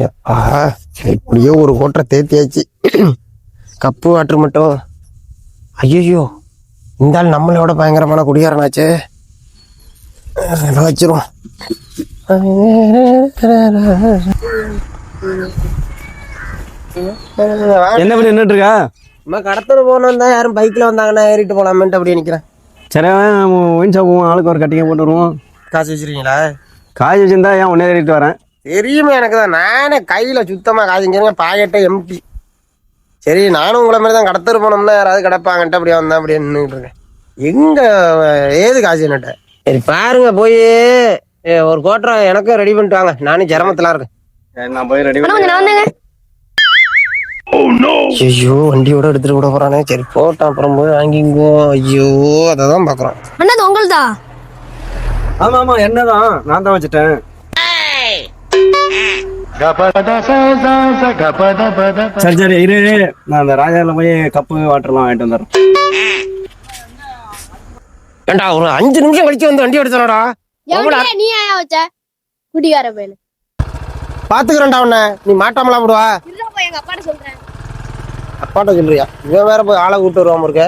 எப்படியோ ஒரு கோட்டை தேத்தியாச்சு. கப்பு வாட்டர் மட்டும். ஐயோ இந்த ஆள் நம்மளோட பயங்கரமான குடிகாரனாச்சே. வச்சிருவோம். என்ன பண்ணி நின்றுட்டு இருக்கா? நம்ம கடத்தல போனோம் தான். யாரும் பைக்ல வந்தாங்கன்னா ஏறிட்டு போலாமேன்ட்டு அப்படியே நிக்கிறேன். சரி ஒயின் ஷாப் ஆளுக்கு ஒரு கட்டிங்க போட்டு வருவோம். காசு வச்சிருக்கீங்களா? காசு வச்சிருந்தா ஏன் உடனே ஏறிட்டு வரேன். தெரியுமே எனக்கு தான். நானே கையில சுத்தமா காசுங்க, பாக்கெட்டை எம்டி. சரி நானும் உங்களை மாதிரி தான் கடத்தல் போனோம்னா யாராவது கிடப்பாங்கன்ட்டு அப்படியே வந்தேன். அப்படியே நின்றுட்டு இருக்கேன். எங்க ஏது காசு என்னட்ட? சரி பாருங்க போய் ஒரு கோட்டரை எனக்கும் ரெடி பண்ணிட்டு வாங்க. நானும் சிரமத்துல இருக்கேன். நான் போய் ரெடி ஐயோ வண்டியோட எடுத்துட்டு கூட போறானே. சரி போட்டான் அப்புறம் போய் வாங்கிங்கோ. ஐயோ அததான் பாக்குறோம். அண்ணா உங்கள்தா? ஆமா ஆமா என்னதான் நான் தான் வச்சுட்டேன். சரி சரி இரு, நான் அந்த ராஜால போய் கப்பு வாட்டர்லாம் வாங்கிட்டு வந்துடுறேன். ஏண்டா ஒரு 5 நிமிஷம் கழிச்சு வந்து வண்டி எடுத்தானடா. நீ ஆயா வச்ச குடிகார பையல பாத்துக்கிறேன்டா உன்னை. நீ மாட்டாமலாம் விடுவா. எங்க அப்பாட்ட சொல்றேன். அப்பாட்ட சொல்றியா? இவன் வேற போய் ஆளை கூட்டு வருவாம இருக்க.